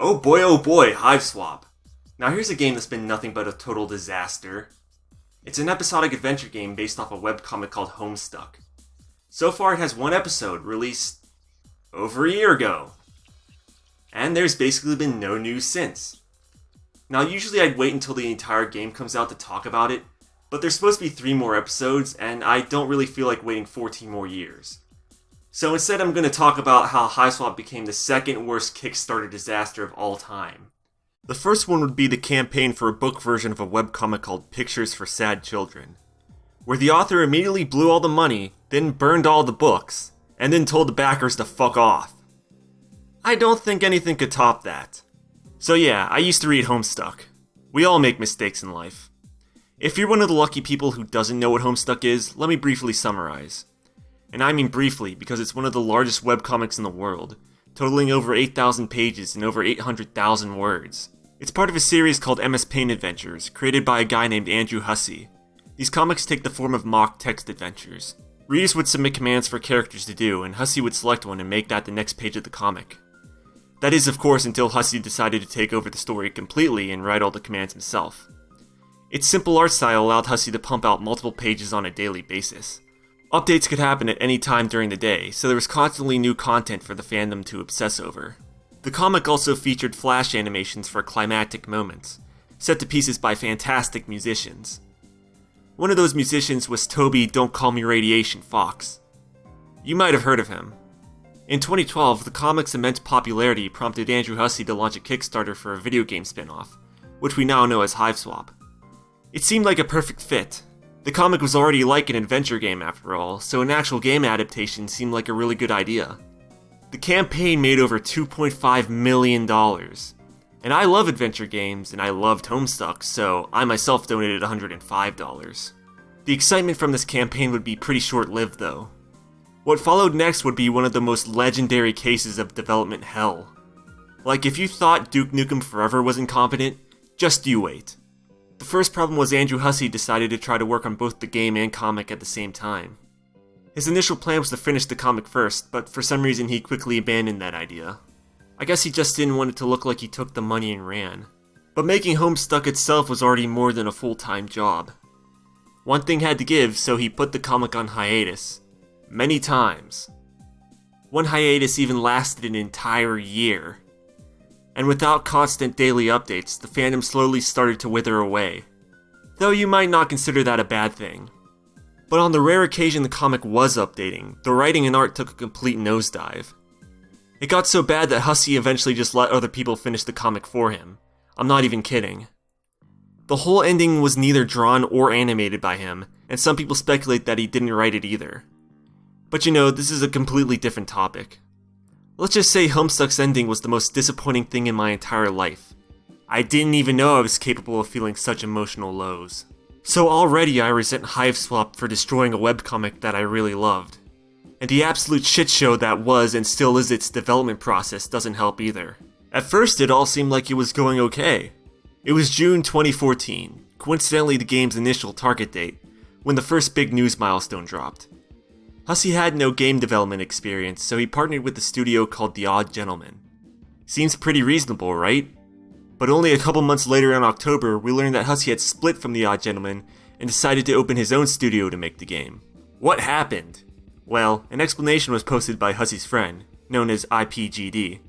oh boy, Hiveswap. Now here's a game that's been nothing but a total disaster. It's an episodic adventure game based off a webcomic called Homestuck. So far it has one episode, released over a year ago. And there's basically been no news since. Now usually I'd wait until the entire game comes out to talk about it, but there's supposed to be 3 more episodes, and I don't really feel like waiting 14 more years. So instead I'm going to talk about how Hiveswap became the second worst Kickstarter disaster of all time. The first one would be the campaign for a book version of a webcomic called Pictures for Sad Children, where the author immediately blew all the money, then burned all the books, and then told the backers to fuck off. I don't think anything could top that. So yeah, I used to read Homestuck. We all make mistakes in life. If you're one of the lucky people who doesn't know what Homestuck is, let me briefly summarize. And I mean briefly because it's one of the largest webcomics in the world, totaling over 8,000 pages and over 800,000 words. It's part of a series called MS Paint Adventures, created by a guy named Andrew Hussie. These comics take the form of mock text adventures. Readers would submit commands for characters to do, and Hussie would select one and make that the next page of the comic. That is, of course, until Hussie decided to take over the story completely and write all the commands himself. Its simple art style allowed Hussie to pump out multiple pages on a daily basis. Updates could happen at any time during the day, so there was constantly new content for the fandom to obsess over. The comic also featured flash animations for climactic moments, set to pieces by fantastic musicians. One of those musicians was Toby Don't Call Me Radiation Fox. You might have heard of him. In 2012, the comic's immense popularity prompted Andrew Hussie to launch a Kickstarter for a video game spin-off, which we now know as Hiveswap. It seemed like a perfect fit. The comic was already like an adventure game after all, so an actual game adaptation seemed like a really good idea. The campaign made over $2.5 million. And I love adventure games, and I loved Homestuck, so I myself donated $105. The excitement from this campaign would be pretty short-lived though. What followed next would be one of the most legendary cases of development hell. Like, if you thought Duke Nukem Forever was incompetent, just you wait. The first problem was Andrew Hussie decided to try to work on both the game and comic at the same time. His initial plan was to finish the comic first, but for some reason he quickly abandoned that idea. I guess he just didn't want it to look like he took the money and ran. But making Homestuck itself was already more than a full-time job. One thing had to give, so he put the comic on hiatus. Many times. One hiatus even lasted an entire year. And without constant daily updates, the fandom slowly started to wither away. Though you might not consider that a bad thing. But on the rare occasion the comic was updating, the writing and art took a complete nosedive. It got so bad that Hussie eventually just let other people finish the comic for him. I'm not even kidding. The whole ending was neither drawn or animated by him, and some people speculate that he didn't write it either. But you know, this is a completely different topic. Let's just say Homestuck's ending was the most disappointing thing in my entire life. I didn't even know I was capable of feeling such emotional lows. So already I resent Hiveswap for destroying a webcomic that I really loved. And the absolute shitshow that was and still is its development process doesn't help either. At first it all seemed like it was going okay. It was June 2014, coincidentally the game's initial target date, when the first big news milestone dropped. Hussie had no game development experience, so he partnered with a studio called The Odd Gentleman. Seems pretty reasonable, right? But only a couple months later in October, we learned that Hussie had split from The Odd Gentleman and decided to open his own studio to make the game. What happened? Well, an explanation was posted by Hussie's friend, known as IPGD.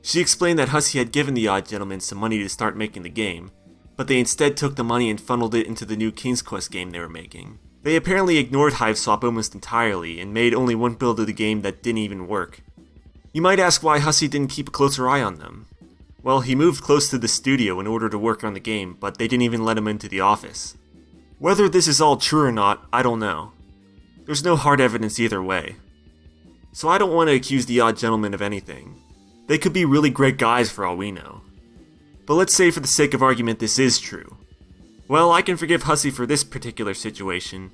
She explained that Hussie had given The Odd Gentleman some money to start making the game, but they instead took the money and funneled it into the new King's Quest game they were making. They apparently ignored Hiveswap almost entirely and made only one build of the game that didn't even work. You might ask why Hussie didn't keep a closer eye on them. Well, he moved close to the studio in order to work on the game, but they didn't even let him into the office. Whether this is all true or not, I don't know. There's no hard evidence either way. So I don't want to accuse The Odd Gentleman of anything. They could be really great guys for all we know. But let's say for the sake of argument this is true. Well, I can forgive Hussie for this particular situation.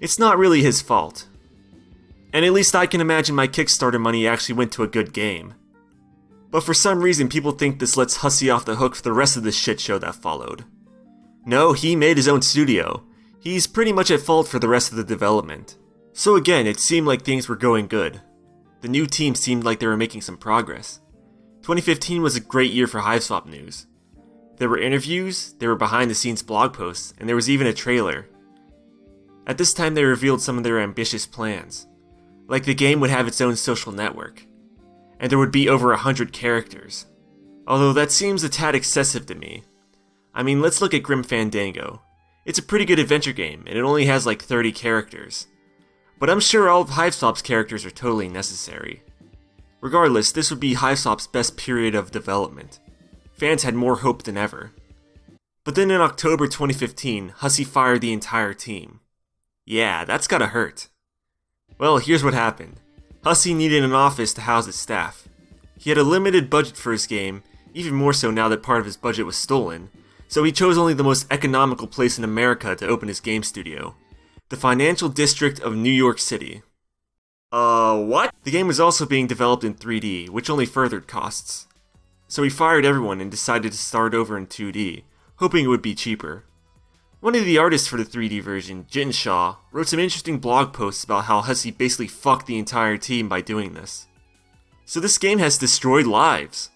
It's not really his fault. And at least I can imagine my Kickstarter money actually went to a good game. But for some reason people think this lets Hussie off the hook for the rest of the shit show that followed. No, he made his own studio. He's pretty much at fault for the rest of the development. So again, it seemed like things were going good. The new team seemed like they were making some progress. 2015 was a great year for Hiveswap news. There were interviews, there were behind-the-scenes blog posts, and there was even a trailer. At this time they revealed some of their ambitious plans. Like the game would have its own social network. And there would be over 100 characters. Although that seems a tad excessive to me. I mean, let's look at Grim Fandango. It's a pretty good adventure game, and it only has like 30 characters. But I'm sure all of Hiveswap's characters are totally necessary. Regardless, this would be Hiveswap's best period of development. Fans had more hope than ever. But then in October 2015, Hussie fired the entire team. Yeah, that's gotta hurt. Well, here's what happened. Hussie needed an office to house his staff. He had a limited budget for his game, even more so now that part of his budget was stolen, so he chose only the most economical place in America to open his game studio. The financial district of New York City. What? The game was also being developed in 3D, which only furthered costs. So he fired everyone and decided to start over in 2D, hoping it would be cheaper. One of the artists for the 3D version, Jin Shaw, wrote some interesting blog posts about how Hussie basically fucked the entire team by doing this. So this game has destroyed lives.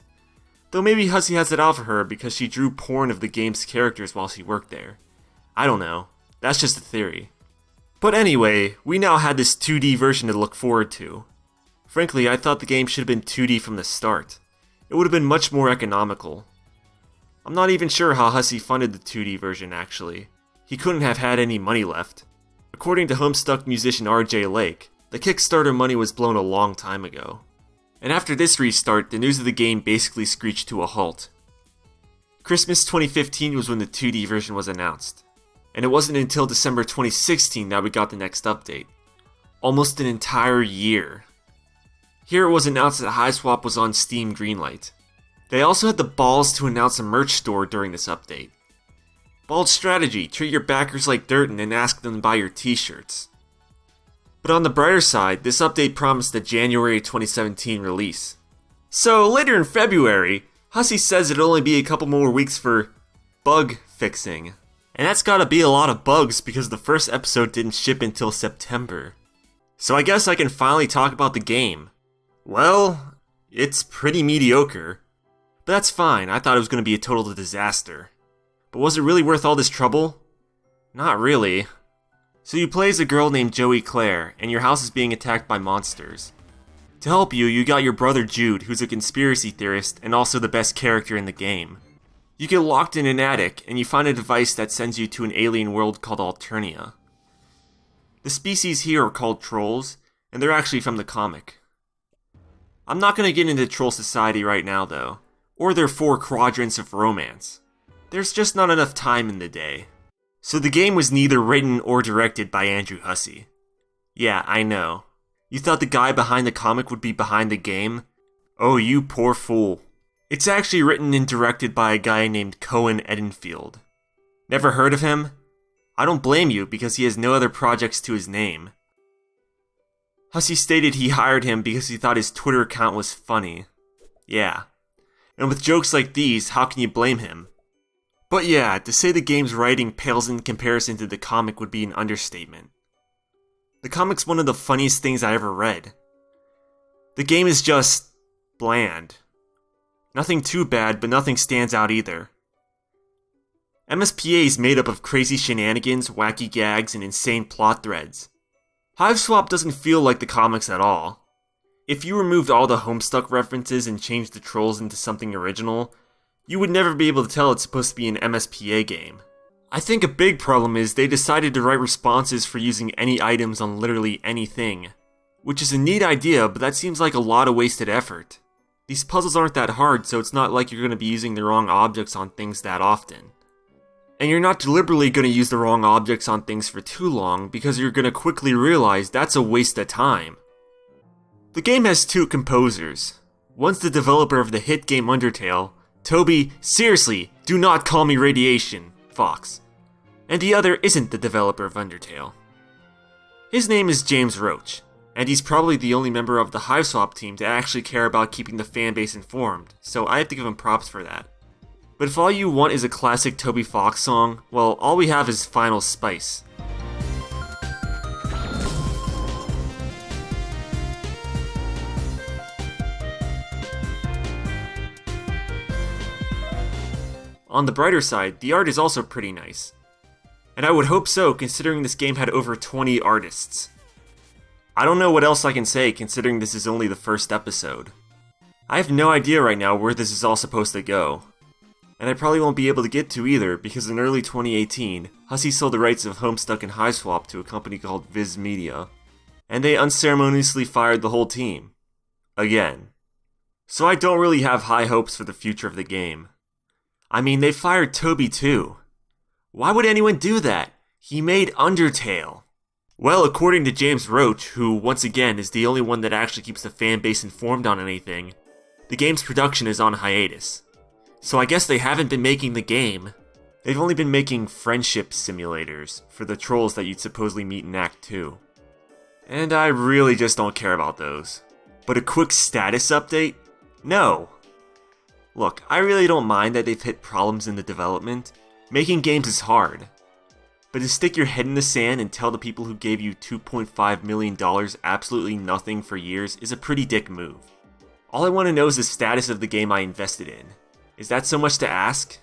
Though maybe Hussie has it out for her because she drew porn of the game's characters while she worked there. I don't know. That's just a theory. But anyway, we now had this 2D version to look forward to. Frankly, I thought the game should have been 2D from the start. It would have been much more economical. I'm not even sure how Hussie funded the 2D version actually. He couldn't have had any money left. According to Homestuck musician RJ Lake, the Kickstarter money was blown a long time ago. And after this restart, the news of the game basically screeched to a halt. Christmas 2015 was when the 2D version was announced. And it wasn't until December 2016 that we got the next update. Almost an entire year. Here it was announced that Hiveswap was on Steam Greenlight. They also had the balls to announce a merch store during this update. Bald strategy, treat your backers like dirt and then ask them to buy your t-shirts. But on the brighter side, this update promised a January 2017 release. So later in February, Hussie says it'll only be a couple more weeks for bug fixing. And that's gotta be a lot of bugs because the first episode didn't ship until September. So I guess I can finally talk about the game. Well, it's pretty mediocre. But that's fine, I thought it was gonna be a total disaster. But was it really worth all this trouble? Not really. So you play as a girl named Joey Claire, and your house is being attacked by monsters. To help you, you got your brother Jude, who's a conspiracy theorist and also the best character in the game. You get locked in an attic, and you find a device that sends you to an alien world called Alternia. The species here are called trolls, and they're actually from the comic. I'm not going to get into troll society right now though, or their 4 quadrants of romance. There's just not enough time in the day. So the game was neither written or directed by Andrew Hussie. Yeah, I know. You thought the guy behind the comic would be behind the game? Oh, you poor fool. It's actually written and directed by a guy named Cohen Edenfield. Never heard of him? I don't blame you because he has no other projects to his name. Hussie stated he hired him because he thought his Twitter account was funny. Yeah. And with jokes like these, how can you blame him? But yeah, to say the game's writing pales in comparison to the comic would be an understatement. The comic's one of the funniest things I ever read. The game is just bland. Nothing too bad, but nothing stands out either. MSPA is made up of crazy shenanigans, wacky gags, and insane plot threads. Hiveswap doesn't feel like the comics at all. If you removed all the Homestuck references and changed the trolls into something original, you would never be able to tell it's supposed to be an MSPA game. I think a big problem is they decided to write responses for using any items on literally anything. Which is a neat idea, but that seems like a lot of wasted effort. These puzzles aren't that hard, so it's not like you're going to be using the wrong objects on things that often. And you're not deliberately going to use the wrong objects on things for too long, because you're going to quickly realize that's a waste of time. The game has 2 composers. One's the developer of the hit game Undertale, Toby, seriously, do not call me Radiation, Fox. And the other isn't the developer of Undertale. His name is James Roach, and he's probably the only member of the Hiveswap team to actually care about keeping the fanbase informed, so I have to give him props for that. But if all you want is a classic Toby Fox song, well, all we have is Final Spice. On the brighter side, the art is also pretty nice. And I would hope so, considering this game had over 20 artists. I don't know what else I can say, considering this is only the first episode. I have no idea right now where this is all supposed to go. And I probably won't be able to get to either, because in early 2018, Hussey sold the rights of Homestuck and Hiveswap to a company called Viz Media, and they unceremoniously fired the whole team. Again. So I don't really have high hopes for the future of the game. I mean, they fired Toby too. Why would anyone do that? He made Undertale. Well, according to James Roach, who once again is the only one that actually keeps the fan base informed on anything, the game's production is on hiatus. So I guess they haven't been making the game. They've only been making friendship simulators for the trolls that you'd supposedly meet in Act 2. And I really just don't care about those. But a quick status update? No. Look, I really don't mind that they've hit problems in the development. Making games is hard. But to stick your head in the sand and tell the people who gave you $2.5 million absolutely nothing for years is a pretty dick move. All I want to know is the status of the game I invested in. Is that so much to ask?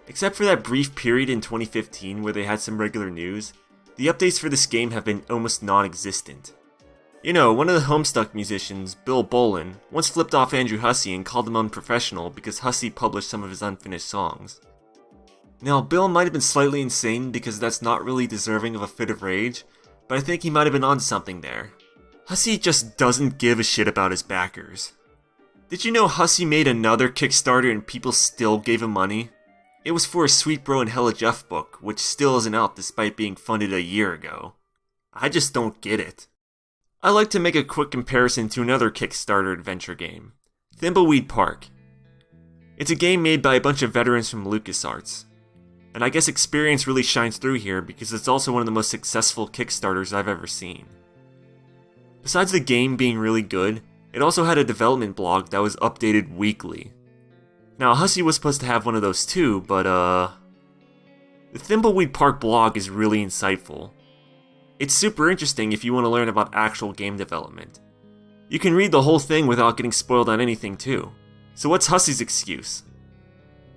Except for that brief period in 2015 where they had some regular news, the updates for this game have been almost non-existent. You know, one of the Homestuck musicians, Bill Bolin, once flipped off Andrew Hussey and called him unprofessional because Hussey published some of his unfinished songs. Now, Bill might have been slightly insane because that's not really deserving of a fit of rage, but I think he might have been onto something there. Hussey just doesn't give a shit about his backers. Did you know Hussey made another Kickstarter and people still gave him money? It was for a Sweet Bro and Hella Jeff book, which still isn't out despite being funded a year ago. I just don't get it. I like to make a quick comparison to another Kickstarter adventure game, Thimbleweed Park. It's a game made by a bunch of veterans from LucasArts. And I guess experience really shines through here because it's also one of the most successful Kickstarters I've ever seen. Besides the game being really good, it also had a development blog that was updated weekly. Now, Hussey was supposed to have one of those too, but the Thimbleweed Park blog is really insightful. It's super interesting if you want to learn about actual game development. You can read the whole thing without getting spoiled on anything too. So what's Hussey's excuse?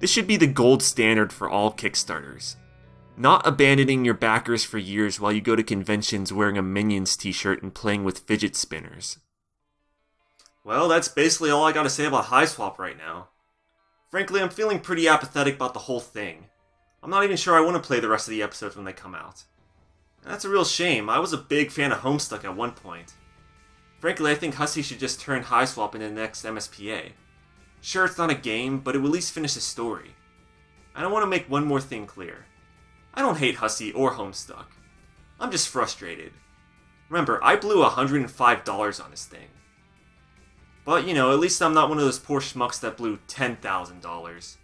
This should be the gold standard for all Kickstarters. Not abandoning your backers for years while you go to conventions wearing a Minions t-shirt and playing with fidget spinners. Well, that's basically all I gotta say about Hiveswap right now. Frankly, I'm feeling pretty apathetic about the whole thing. I'm not even sure I want to play the rest of the episodes when they come out. And that's a real shame. I was a big fan of Homestuck at one point. Frankly, I think Hussey should just turn Hiveswap into the next MSPA. Sure, it's not a game, but it will at least finish the story. And I want to make one more thing clear. I don't hate Hussey or Homestuck. I'm just frustrated. Remember, I blew $105 on this thing. But, you know, at least I'm not one of those poor schmucks that blew $10,000.